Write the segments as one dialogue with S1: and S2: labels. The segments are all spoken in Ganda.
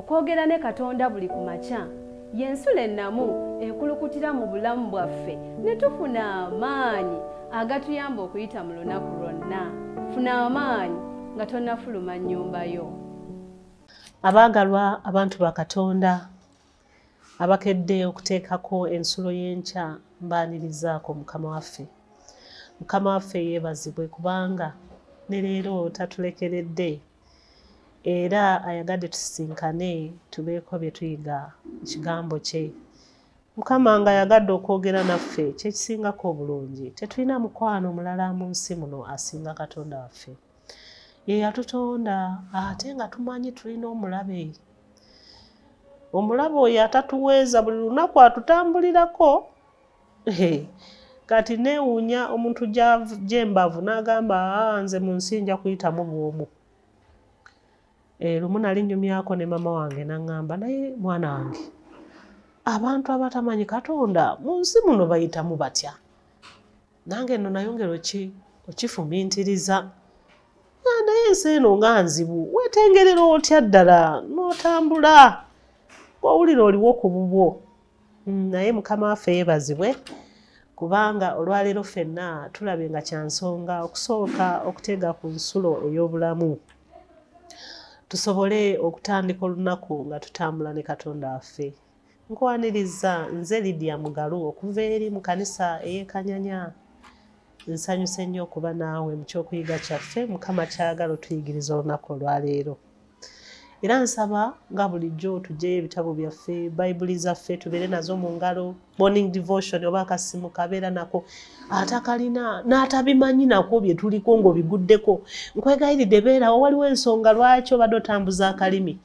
S1: okwogera ne Katonda buli ku makya y'ensula ennamu ekulukutira mu bulamu bwaffe ne tufuna amaanyi agatuyamba okuyita mu lunaku lwonna. Funa amaanyi nga tonnafuluma nnyumba yo.
S2: Abaagalwa abantu ba Katonda abakedde okuteekako ensulo y'enkya mbaanirizaako Mukama waffe. Mukama waffe yeebazibwe kubanga ne leero tatulekeredde era ayagadde tusisinkane tubeeko bye tuyiga ekigambo kye. Mukama nga ayagadde okwogera naffe kyekisingako obulungi. Tetulina mukwano mulala mu nsi muno asinga Katonda waffe. Ye yatutonda ate nga tumanyi tulina omulabe. Omulabe oyo atatuweeza buli lunaku atutambulirako. Kati neewuunya omuntu gy'embavu n'agamba nze mu nsi nja kuyitamu bw'omu. Lumu nali nnyumyako ne mama wange n'aŋŋamba naye mwana wange abantu abatamanyi Katonda mu nsi muno bayitamu batya? Nange nno nayongera okifumiintiriza. Naye ensi eno nga nzibu, weetengerera otya ddala n'otambula ng'owulira oliwo ku bubwo. Naye Mukama waffe yeebazibwe kubanga olwaleero ffenna tulabye nga kya nsonga okusooka okutega ku nsulo ey'obulamu tusobole okutandika olunaku nga tutambula ne Katonda waffe. Nkwaniriza nze Lydia Mugalu okuva eri mu kanisa ey'Ekanyanya. Nsanyuse nnyo okuba naawe mu kyokuyiga kyaffe Mukama kyagala otuyigiriza olunaku olwaleero. Era nsaba nga bulijjo tuggyeyo ebitabo byaffe, bayibuli zaffe tubeere nazo mu ngalo, morning devotion oba akasimu kabeera nako. Atakalina n'atabimanyi nako bye tuliko ng'obiguddeko. Nkwegayiridde beerawo waliwo ensonga lwaki obadde otambuza akalimi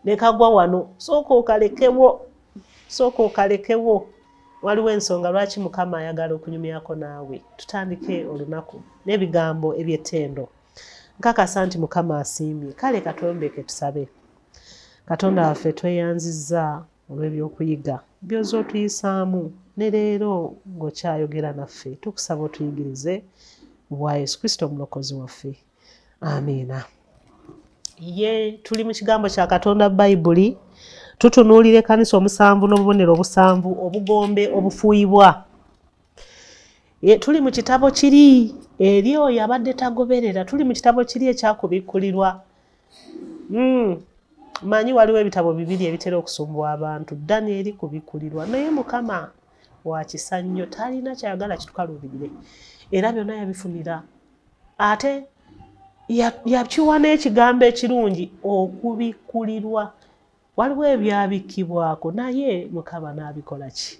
S2: ne kagwa wano. Sooka okalekewo. Waliwo ensonga lwaki Mukama ayagala okunyumyako naawe. Tutandike olunaku n'ebigambo eby'ettendo. Nkakasa nti Mukama asiimye. Kale katombeke tusabe. Katonda waffe tweyanzizza olw'ebyokuyiga by'oza otuyisaamu ne leero ng'okyayogera naffe. Tukusaba otuyigirize bwa Yesu Kristo omulokozi waffe. Amiina. Tuli mu kigambo kya Katonda Bayibuli. Tutunuulira ekkanisa omusanvu n'obubonero obusanvu obugombe obufuuyibwa. Tuli mu kitabo kiri eri oyo abadde tagoberera. Tuli mu kitabo kiri ekyakubikkulirwa. Manyi waliwo ebitabo bibiri ebitera okusumbuwa abantu, Danyeri kubikkulirwa. Naye Mukama wa kisa nnyo, talina kyayagala kitukaluubirire. Era byonna yabifunira. Ate yakiwa n'ekigambo ekirungi okubikkulirwa. Waliwo ebyabikkibwako naye Mukama n'abikola ki?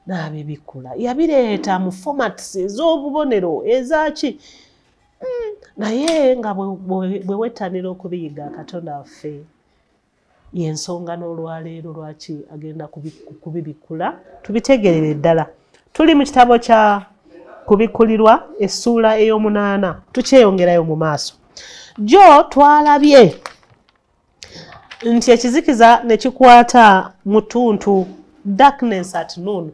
S2: N'abibikkula. Yabireeta mu formats ez'obubonero ezaki. Naye nga bwe wettanira okubiyiga Katonda waffe y'ensonga n'olwaleero lwaki agenda kubibikkula tubitegerere ddala. Tuli mu kitabo kya kubikkulirwa essuula ey'omunaana. Tukyeyongerayo mu maaso. Jjo twalabye nti ekizikiza ne kikwata mu ttuntu, darkness at noon.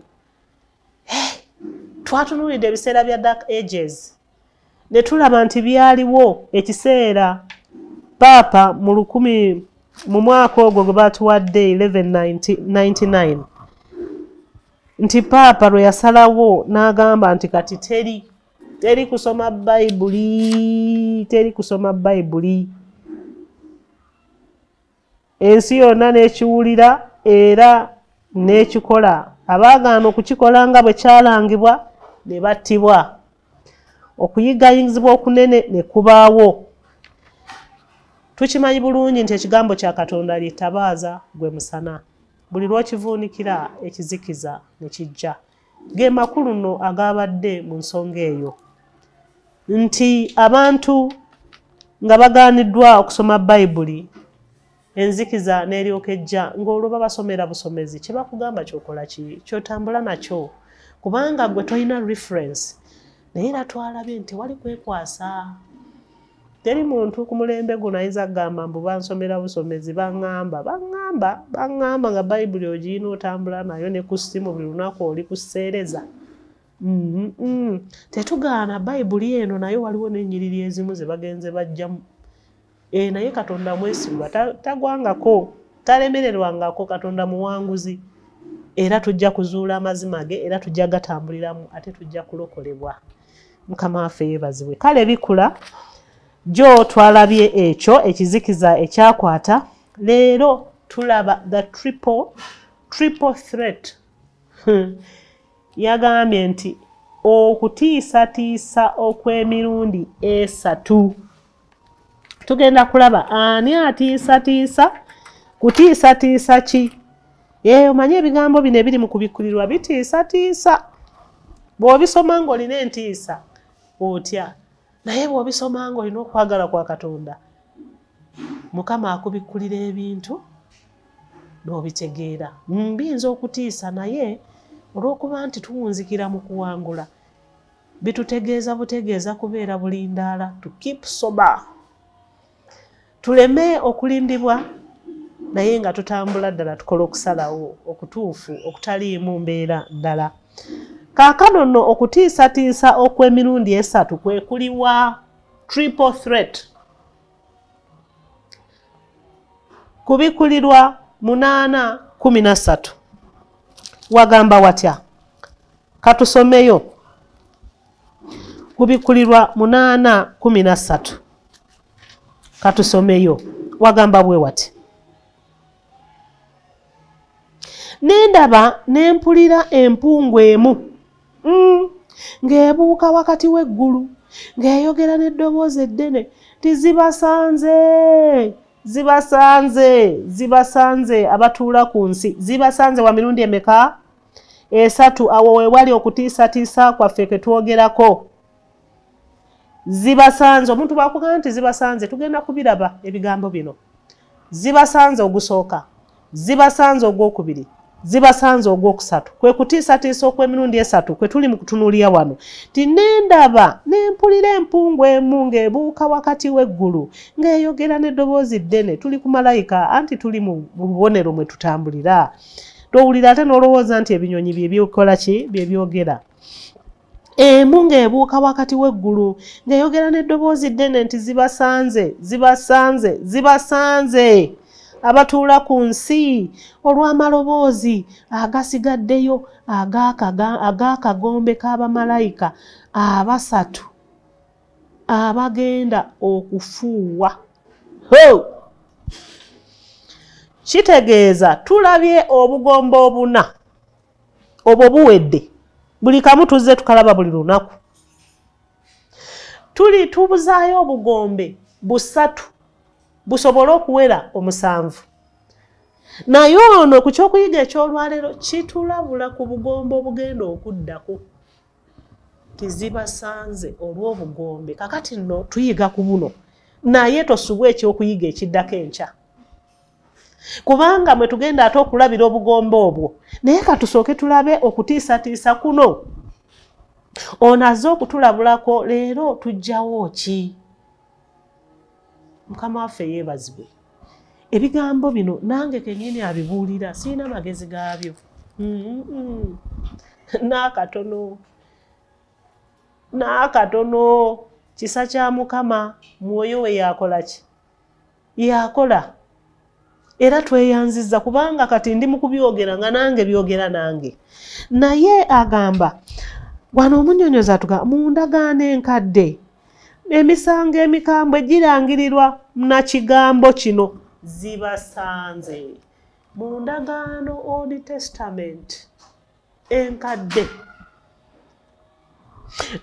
S2: Twatunuulidde ebiseera bya dark ages. Ne tulaba nti byaliwo ekiseera Paapa mu mwaka ogwo gwe baatuwadde 1199 nti Paapa lwe yasalawo n'agamba nti kati teri kusoma Bayibuli. Ensi yonna n'ekiwulira era n'ekikola. Abaagaana okukikola nga bwe kyalangibwa ne battibwa. Okuyigayizibwa okunene ne kubaawo. Tukimanyi bulungi nti ekigambo kya Katonda litabaaza gwe musana. Buli lw'okivuunikira ekizikiza ne kijja. Ge makulu nno agaabadde mu nsonga eyo. Nti abantu nga bagaaniddwa okusoma Bayibuli, enzikiza n'eryoka ejja ng'olwo babasomera busomezi. Kye bakugamba ky'okola ki? Ky'otambula nakyo. Kubanga gwe tolina reference. Naye era twalabye nti wali kwekwasa. Teri muntu ku mulembe guno ayinza kugamba mbu bansomera busomezi baŋŋamba nga Bayibuli ogiyina otambula nayo ne ku ssimu buli lunaku oli kuseereza. Tetugaana Bayibuli eno nayo waliwo n'ennyiriri ezimu ze bagenze bajjamu. Naye Katonda mwesigwa tagwangako. talemererwangako. Katonda muwanguzi era tujja kuzuula amazima ge era tujja gatambuliramu ate tujja kulokolebwa. Mukama waffe yeebazibwe. Kale bikula jo twalabye ekyo ekizikiza ekyakwata. Leero tulaba the triple threat. Yagambye nti okutiisatiisa okw'emirundi esatu. Tugenda kulaba ani atiisatiisa, kutiisatiisa ki? Omanye ebigambo bino ebiri mu kubikkulirwa bitiisatiisa. Bw'obisoma ng'olina entiisa otya, naye bw'obisoma ng'olina okwagala kwa Katonda, Mukama akubikkulira ebintu n'obitegeera. Mbiyinza okutiisa naye olw'okuba nti tuwunzikira mu kuwangula bitutegeeza butegeeza kubeera bulindaala. To keep sober. Tuleme okulindibwa naye nga tutambula ddala tukola okusalawo okutuufu okutaliimu mbeera ddala. Kaakano nno okutiisatiisa okw'emirundi esatu kwe kuliwa triple threat. Kubikulirwa 8:13. Wagamba watya? Katusomeyo. Kubikulirwa 8:13. Katusomeyo. Wagamba bwe wati. Nendaba nempulira empungu emu ng'ebuuka wakati w'eggulu ng'eyogera n'eddoboozi eddene nti zibasanze abatuula ku nsi. Zibasanze wa mirundi emeka? Esatu. Awo we wali okutiisatiisa kwaffe ke twogerako. Zibasanze. Omuntu bw'akugamba nti zibasanze tugenda kubiraba ebigambo bino. Zibasanze ogusooka, zibasanze ogwokubiri, zibasanze ogwokusatu. Kwe kutiisatiisa okw'emirundi esatu kwe tuli mu kutunuulira wano. Ti nendaba nempulira empungu emu ng'ebuuka wakati w'eggulu ng'eyogera n'eddoboozi ddene. Tuli ku malayika anti tuli mu bubonero mwe tutambulira. Towulira ate n'olowooza nti ebinyonyi bye byokola ki? Bye byogera. Emu ng'ebuuka wakati w'eggulu ng'eyogera n'eddoboozi ddene nti zibasanze abatuula ku nsi olw'amaloboozi agasigaddeyo ag'akagombe k'abamalayika abasatu abagenda okufuuwa. Kitegeeza tulabye obugombe obuna obwo buwedde. Buli kamu tuzze tukalaba buli lunaku. Tuli tubuzaayo obugombe busatu busobole okuwera 7. Naye ono ku kyokuyiga ekyolwaleero kitulabula ku bugombe obugenda okuddako. Tizibasanze olw'obugombe. Kakati nno tuyiga ku buno naye tosubwa ekyokuyiga ekiddako enkya. Kubanga mwe tugenda ate okulabira obugombe obwo. Naye katusooke tulabe okutiisatiisa kuno. Onaze okutulabulako leero tujjawo ki? Mukama waffe yeebazibwe. Ebigambo bino nange kennyini abibuulira sirina magezi gaabyo. N'akatono. Kisa kya Mukama mwoyo we yakola ki? Yakola. Era tweyanziza kubanga kati ndi mu kubyogera nga nange byogera nange. Naye agamba wano omunnyonnyozi atugamba mu ndagaano enkadde emisango emikambwe girangirirwa na kigambo kino zibasanze. Mu ndagaano Old Testament enkadde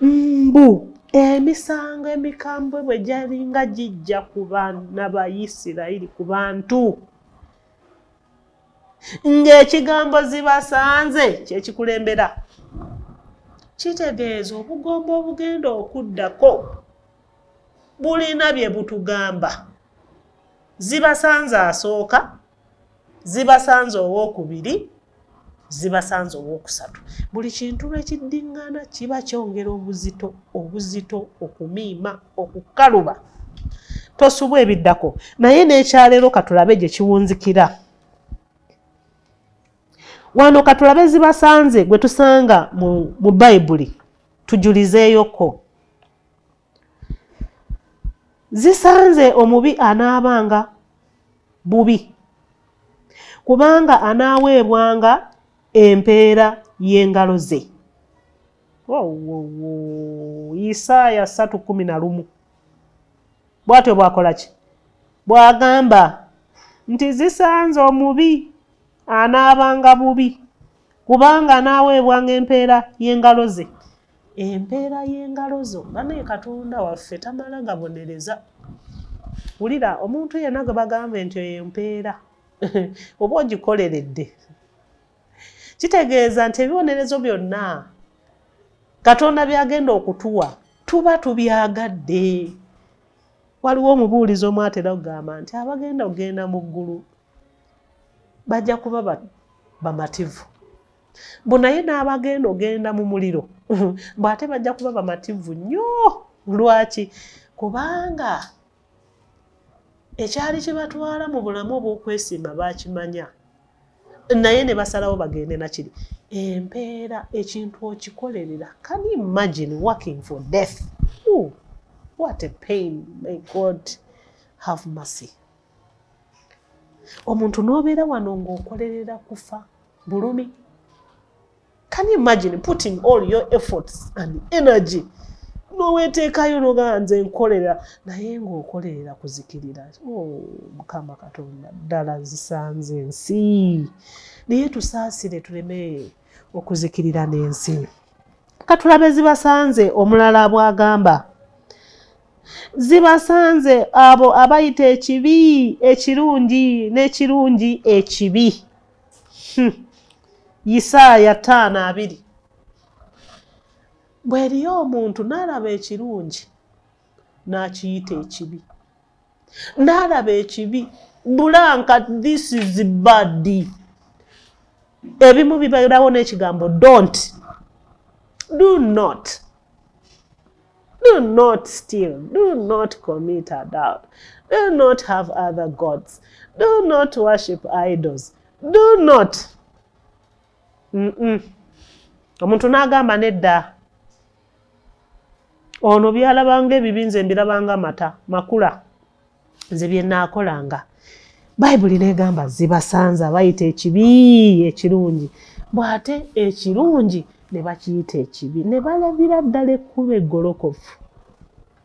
S2: mbu emisango emikambwe bwe gyalinga gijja ku baana ba Isirayiri ku bantu ng'ekigambo zibasanze kyekikulembera. Kitegeeza obugombe obugenda okuddako bulina bye butugamba. Zibasanze asooka, zibasanze owokubiri, zibasanze owokusatu. Buli kintu lwekiddiŋŋana kiba kyongera obuzito, okumiima, okukaluba. Tosubwa ebiddako. Naye n'ekyaleero katulabe gye kiwunzikira. Wano katulabe zibasanze gwe tusanga mu Bayibuli tujulizeeyoko. Zisanze omubi anaabanga bubi. kubanga anaaweebwanga empeera y'engalo ze. Isaaya 3:11 bw'atyo bw'akola ki? Bw'agamba nti zisanze omubi anaabanga bubi kubanga anaaweebwanga empeera y'engalo ze. Empeera y'engalo zo banaye Katonda waffe tamala gabonereza. Wulira omuntu yenna gwe bagamba nti eyo empeera oba ogikoleredde kitegeeza nti ebibonerezo byonna Katonda byagenda okutuwa tuba tubyagadde. Waliwo omubuulizi omu atera okugamba nti abagenda okugenda mu ggulu bajja kuba bamativu, bo naye n'abagenda ogenda mu muliro bw'ate bajja kuba bamativu nnyo. Lwaki? Kubanga ekyali kibatwala mu bulamu obw'okwesiima baakimanya, naye ne basalawo bagende nakiri. Empeera ekintu okikolerera. Can you imagine working for death? Ooh, what a pain. May God have mercy. Omuntu n'obeera wano ng'okolerera kufa bulumi. Can you imagine putting all your efforts and energy n'oweteekayo n'ogamba nze nkolera naye ng'okolerera kuzikirira? Mukama Katonda ddala zisanze ensi. Naye tusaasire tuleme okuzikirira n'ensi. Katulabe zibasanze omulala bw'agamba. Zibasanze abo abayita ekibi ekirungi n'ekirungi ekibi. Isaaya 5:2. Bw'eriyo omuntu n'alaba ekirungi n'akiyita ekibi, n'alaba ekibi bulanka this is bad. Ebimu bibeerawo n'ekigambo don't. Do not. Do not steal. Do not commit adultery. Do not have other gods. Do not worship idols. Do not. Omuntu n'agamba nedda. Ono byalabanga ebibi nze mbirabanga mata makula nze bye naakolanga. Bayibuli n'egamba zibasanze abayita ekibi ekirungi, bw'ate ekirungi ne bakiyita ekibi, ne balabira ddala ekkubo eggolokofu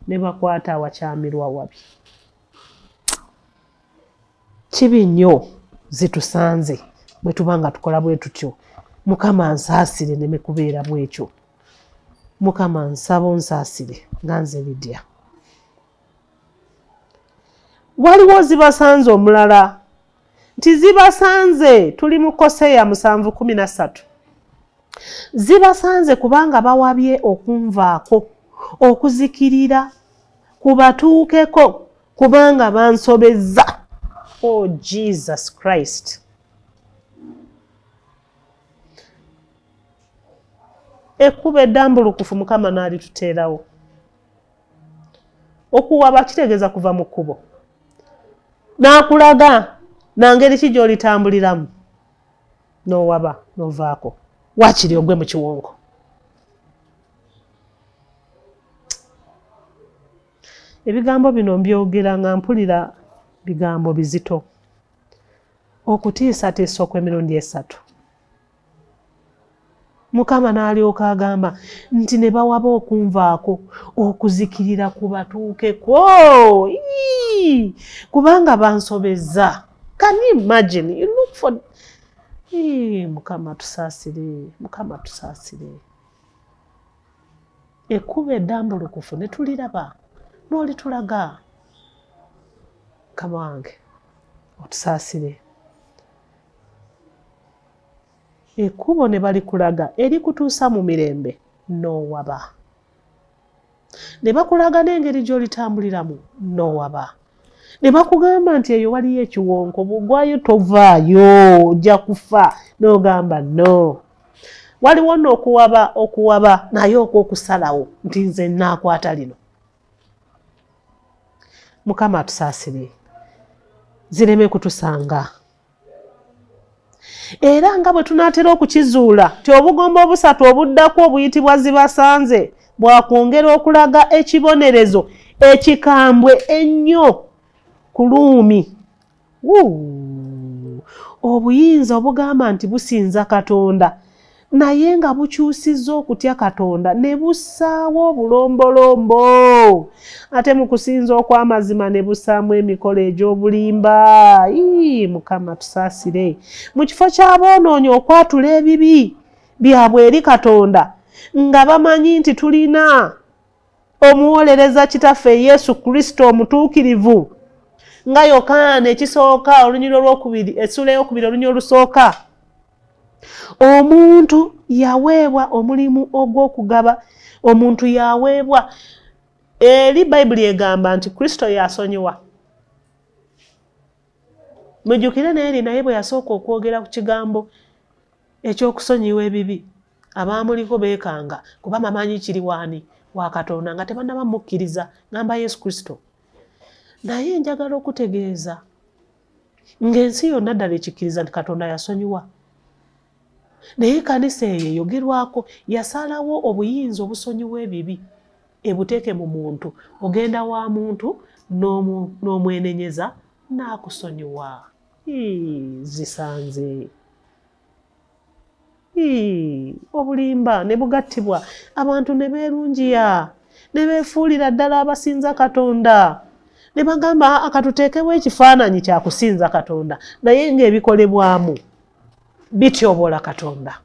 S2: ne bakwata awakyamirwa wabi. Kibi nnyo zitusanze bwe tuba nga tukola bwe tutyo. Mukama nsaasire ne mekubeera bwekyo. Mukama nsaba onsaasire nga nze Lydia. Waliwo zibasanze omulala nti zibasanze tuli mu Koseya 7:13. Zibasanze kubanga bawabye okunvaako okuzikirira kubatuukeko kubanga bansobezza. Oh Jesus Christ. Ekkubo eddambulukufu Mukama n'alituteerawo. Okuwaba kitegeeza kuva mu kkubo. N'akulaga nangeri ki gy'olitambuliramu n'owaba n'ovaako. Waakiri ogwe mu kiwonko. Ebigambo bino mbyogera nga mpulira bigambo bizito. Okutiisatiisa okw'emirundi 3. Mukama n'alyoka agamba nti ne bawaba okunvaako okuzikirira kubatuukeko kubanga bansobezza. Can you imagine? You look for Mukama tusaasire, Mukama tusaasire. Ekkubo eddambulukufu ne tuliraba n'olitulaga. Mukama wange otusaasire. Ekkubo ne balikulaga erikutuusa mu mirembe n'owaba. Ne bakulaga n'engeri gy'olitambuliramu n'owaba. Ne bakugamba nti eyo waliyo ekiwonko, bugwayo tovaayo ojja kufa, n'ogamba no. Waliwo n'okuwaba naye okw'okusalawo nti nze naakwata lino. Mukama atusaasire zireme kutusanga. Era nga bwe tunaatera okukizuula ti obugombo obusatu obuddako obuyitibwa zibasanze bwakwongera okulaga ekibonerezo ekikambwe ennyo ku Luumi. obuyinza obugamba nti businza Katonda naye nga bukyusizza okutya Katonda ne bussaawo obulombolombo ate mu kusinza okw'amazima ne bussaamu emikolo egy'obulimba. Mukama tusaasire mu kifo ky'aboonoonyi okwatula ebibi byabwe eri Katonda nga bamanyi nti tulina omuwolereza kitaffe Yesu Kristo omutuukirivu nga Yokaana ekisooka olunyiro olwokubiri essula ey'okubiri olunyiro olusooka. Omuntu yaweebwa omulimu ogw'okugaba. Omuntu yaweebwa eri Bayibuli egamba nti Kristo yasonyiwa. Mujjukire naye naye bwe yasooka okwogera ku kigambo eky'okusonyiwa ebibi abaamuliko beekanga kuba bamanyi kiri waani wa Katonda nga tebannaba mukkiriza ngamba Yesu Kristo. Naye njagala okutegeeza ng'ensi yonna ddala ekikkiriza nti Katonda yasonyiwa. Naye kanisa eyo eyogerwako yasalawo obuyinza obusonyiwa ebibi ebuteeke mu muntu. Ogenda wa muntu n'omwenenyeza n'akusonyiwa. Zisanze. Obulimba ne bugattibwa abantu ne beerungiya ne beefuulira ddala abasinza Katonda ne bagamba akatuteekewo ekifaananyi kya kusinza Katonda naye ng'ebikolebwamu bityobola Katonda.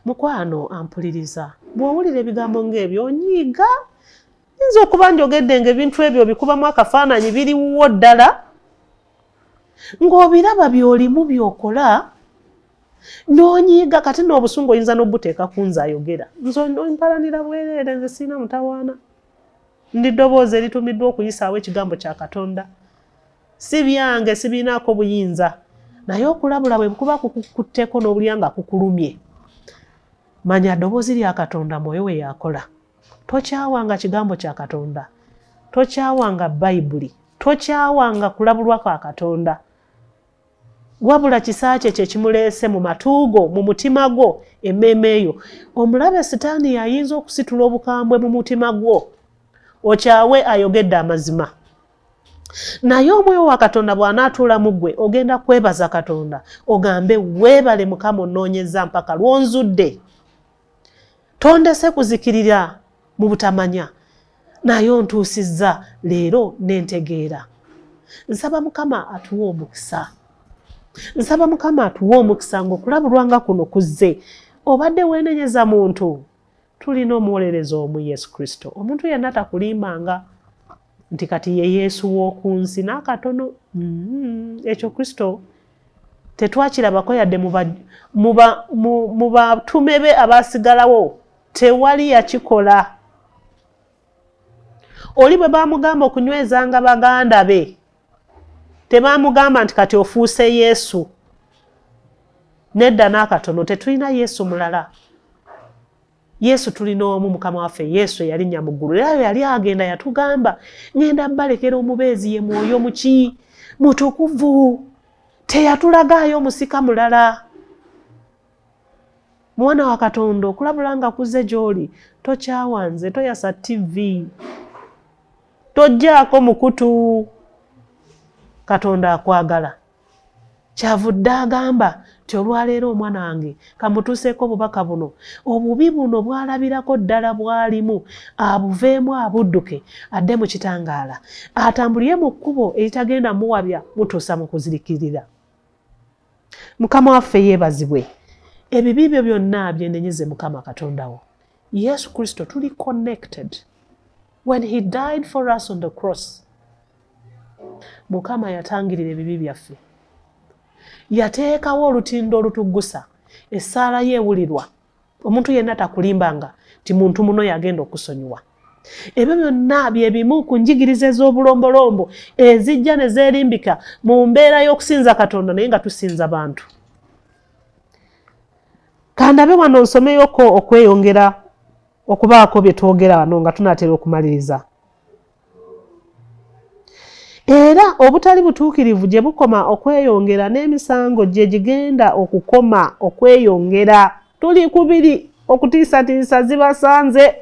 S2: Mukwano ampuliriza, bw'owulira ebigambo ng'ebyo onyiiga. Nze okuba njogedde ng'ebintu ebyo bikubamu akafaananyi biriwo ddala ng'obiraba by'olimu by'okola n'onyiiga kati n'obusungu oyinza n'obuteeka ku nze ayogera. Nze ompalanira bwereere, nze sirina mutawaana. Ndi ddoboozi eritumiddwa okuyisaawo ekigambo kya Katonda. Si byange, sibinaako buyinza. Naye okulabula bwe kuba kukutteko n'obulya nga kukulumye. Manya ddoboozi lya Katonda mwoyo we yakola. Tokyawanga kigambo kya Katonda. Tokyawanga Bayibuli. Tokyawanga kulabulwa kwa Katonda. Wabula kisa kye kimuleese mu matuugo, mu mutima gwo, emmeeme eyo. Omulabe Sitaani yayinza okusitula obukambwe mu mutima gwo. Okyawe ayogedde amazima. Naye omwoyo wa Katonda bw'anaatuula mu ggwe ogenda kwebaza Katonda. Ogambe weebale Mukama onnoonyeza mpaka lw'onzudde. Tondese kuzikirira mu butamanya. Naye ontuusizza leero n'entegeera. Nsaba Mukama atuwe omukisa. Nsaba Mukama atuwe omukisa ng'okulabulwa nga kuno kuzze. Obadde weenenyeza muntu. Tulina omuwolereza omu Yesu Kristo. Omuntu yenna takulimbanga nti kati ye Yesu w'oku nsi n'akatono. Ekyo Kristo tetwakirabako yadde mu batume be abaasigalawo. Tewali yakikola. Oli bwe baamugamba okunywezanga baganda be, tebaamugamba nti kati ofuuse Yesu. Nedda n'akatono, tetulina Yesu mulala. Yesu tulina omu, Mukama waffe Yesu yalinnya mu ggulu. Era yali agenda yatugamba, ngenda balekera omubeezi ye mwoyo muki mutukuvu. Teyatulagaayo musika mulala. Mwana wa Katonda okulabula nga kuzze gy'oli, tokyawanze, toyasa TV. Tojjaako mukutu. Katonda akwagala. Kyavudde agamba nti olwaleero omwana wange kamutuuseeko obubaka buno. Obubi buno bwalabirako ddala bwalimu, abuveemu abudduke, adde mu kitangaala. Atambulire mu kkubo eritagenda muwabya mutuusa mu kuzirikirira. Mukama waffe yeebazibwe. Ebibi byo byonna byenenyeze Mukama Katonda wo. Yesu Kristo tuli connected. When he died for us on the cross, Mukama yatangirira ebibi byaffe. Yateekawo olutindo olutuggusa. Essaala yeewulirwa. Omuntu yenna takulimbanga ti muntu muno yagenda okusonyiwa. Ebyo byonna bye bimu ku njigiriza ez'obulombolombo ezijja ne zeerimbika mu mbeera y'okusinza Katonda naye nga tusinza bantu. Kandabe wano nsomeyoko okweyongera okubaako bye twogera wano nga tunaatera okumaliriza. Era obutali butuukirivu gye bukoma okweyongera n'emisango gye gigenda okukoma okweyongera. Tuli kubiri okutiisatiisa zibasanze.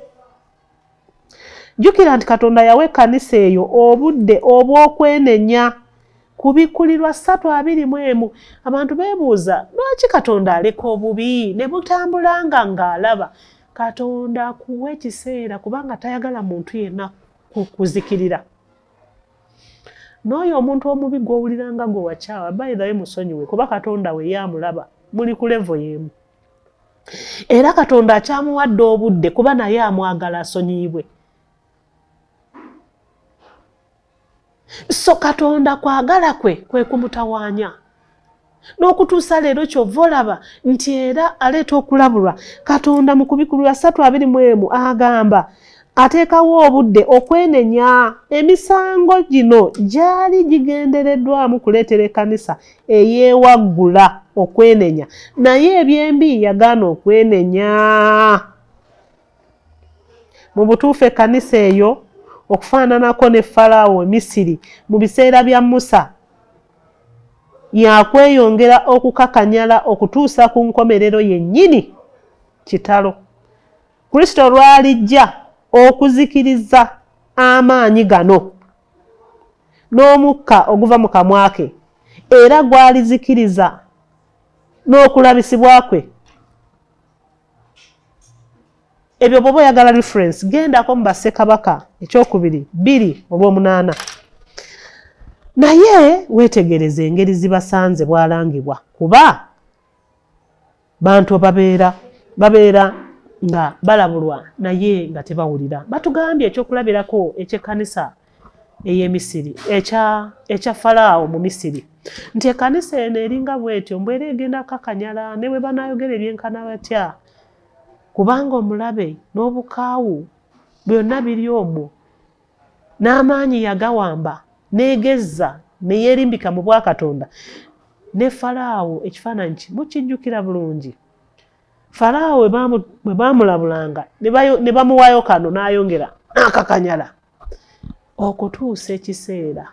S2: Jjukira nti Katonda yawa ekkanisa eyo obudde obw'okwenenya kubikulirwa 3:21 abantu beebuuza lwaki Katonda aleka obubi ne butambulanga ng'alaba. Katonda akuwa ekiseera kubanga tayagala muntu yenna kuzikirira. N'oyo omuntu omubi gw'owuliranga gwe wakyawa bayirayo musonyiwe kuba Katonda we yamulaba muli ku levo y'emu. Era Katonda akyamuwadde obudde kuba naye amwagala asonyiibwe. So Katonda kwagala kwe kumutawaanya. N'okutuusa leero ky'ova olaba nti era aleeta okulabulwa. Katonda mu kubikulirwa 3:21 agamba ateekawo obudde okwenenya. Emisango gino gyali gigendereddwamu kuleetera ekkanisa eyeewaggula okwenenya, naye ebyembi yagaana okwenenya. Mu butuufu ekkanisa eyo okufaananako ne Falaawo Misiri mu biseera bya Musa yakweyongera okukakanyala okutuusa ku nkomerero yennyini kitalo. Kristo lw'alijja okuzikiriza amaanyi gano n'omukka oguva mu kamwa ke, era gw'alizikiriza n'okulabisibwa kwe. Ebyo bw'oba oyagala reference gendako mu Bassekabaka 2:8. Naye weetegereze engeri zibasanze bwalangibwa kuba bantu babeera nga balabulwa naye nga tebawulira. Batugambye ekyokulabirako eky'ekkanisa ey'Emisiri ekya Falaawo mu Misiri nti ekkanisa eno eringa bw'etyo mbwera egenda kakanyala ne bwe banaayogera ebyenkana batya kubanga omulabe n'obukaawu byonna biri omwo n'amaanyi yagawamba n'egezza neyeerimbika mu bwa Katonda. Ne Falaawo ekifaananyi mukijjukira bulungi. Falaawo bwe baamulabulanga ne bamuwaayo kano n'ayongera akakanyala okutuusa ekiseera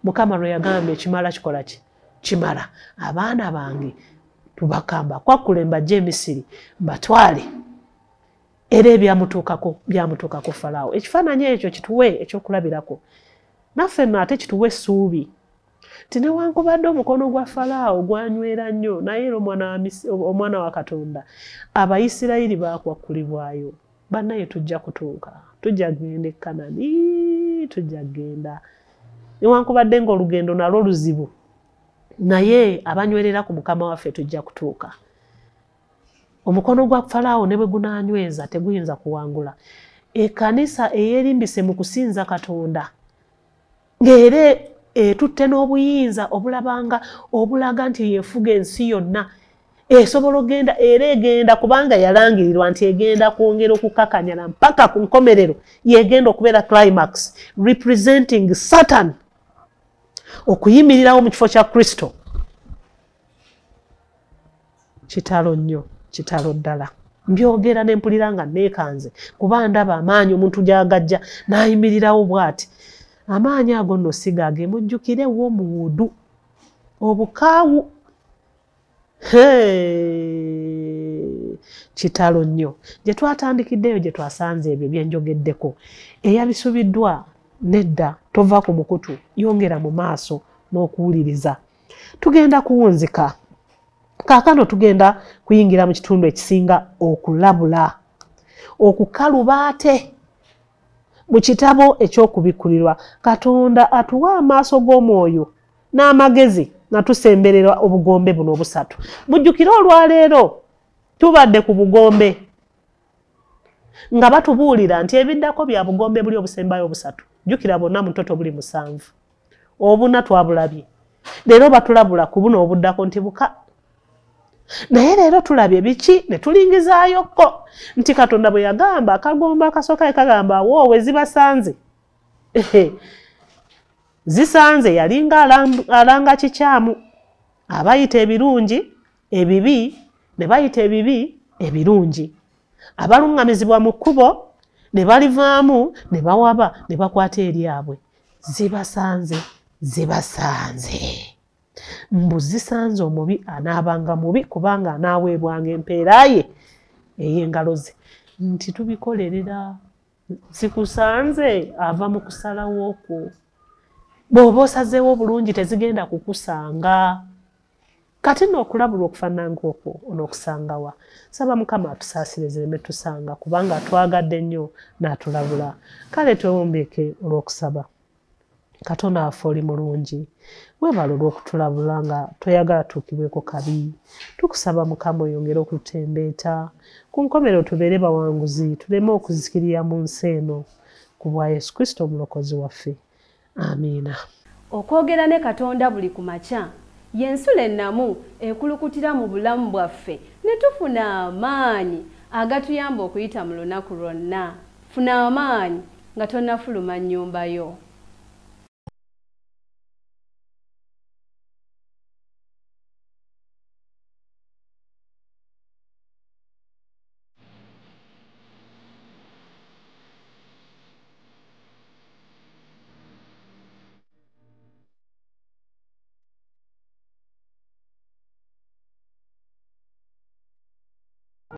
S2: Mukama lwe yagamba ekimala kikola ki? Kimala. Abaana bange tubakamba kwakkule mbajje Misiri mbatwale. Era byamutuukako Falaawo. Ekifaananyi ekyo kituwe ekyokulabirako. Naffe nno ate kituwe essuubi nti newankubadde omukono gwa Falaawo gwanywera nnyo naye era omwana wa Katonda Abayisirayiri baakwakkulibwayo. Bannaye tujja kutuuka, tujja kgenda e Kanani, tujja kgenda. Newankubadde ng'olugendo nalwo luzibu naye abanywerera ku Mukama waffe tujja kutuuka. Omukono gwa Falaawo ne bwe gunaanyweza teguyinza kuwangula ekkanisa eyeerimbise mu kusinza Katonda ng'era etutte n'obuyinza obulaga nti yeefuga ensi yonna. Esobola ogenda era egenda kubanga yalangirirwa nti egenda kwongera okukakanyala mpaka ku nkomerero yegenda okubeera climax representing Satan okuyimirirawo mu kifo kya Kristo. Kitalo nnyo, kitalo ddala. Mbyogera ne mpulira nga neekanze kuba ndaba amaanyi omuntu gy'agajja n'ayimirirawo bw'ati. Amaanyi ago nno sigage mujjukirewo omuwudu obukaawu. Kitalo nnyo. Gye twatandikiddeyo gye twasanze ebyo bye njogeddeko. Eyabisubiddwa nedda tova ku mukutu yongera mu maaso n'okuwuliriza. Tugenda kuwunzika. Kaakano tugenda kuyingira mu kitundu ekisinga okulabula. Okukaluba ate. Mu kitabo eky'okubikulirwa Katonda atuwa amaaso g'omwoyo n'amagezi nga tusemberera obugombe buno obusatu. Mujjukire olwaleero tubadde ku bugombe nga batubuulira nti ebiddako bya bugombe buli obusembayo obusatu. Jjukira bonna mutoto buli 7. Obuna twabulabye. Leero batulabula ku buno obuddako nti buka. Naye leero tulabye biki ne tulingizaayokko nti Katonda bwe yagamba akagomba akasooka kagamba woowe zibasanze. Zisanze yalinga alanga kikyamu. Abayita ebirungi ebibi ne bayita ebibi ebirungi. Abalungamizibwa mu kkubo ne balivaamu ne bawaba ne bakwata eryabwe. Zibasanze, zibasanze. Mbu zisanze omubi anaabanga mubi kubanga anaaweebwanga empeera ye ey'engalo ze. Nti tubikolerera. Zikusanze ava mu kusalawo okwo. bw'oba osazeewo bulungi tezigenda kukusanga. Kati n'okulabulwa okufaanana ng'okwo onookusangawa. Saba Mukama atusaasire zireme tusanga kubanga twagadde nnyo n'atulabula. Kale twewombeeke olw'okusaba. Katonda waffe oli mulungi. Weebala olw'okutulabula nga toyagala tuukibweko kabi. Tukusaba Mukama oyongere okututembeeta. Ku nkomero tubeere bawanguzi, tuleme okuzikirira mu nsi eno. Ku bwa Yesu Kristo omulokozi waffe. Amiina.
S1: Okwogera ne Katonda buli ku makya y'ensula ennamu ekulukutira mu bulamu bwaffe ne tufuna amaanyi agatuyamba okuyita mu lunaku lwonna. Funa amaanyi nga tonnafuluma nnyumba yo.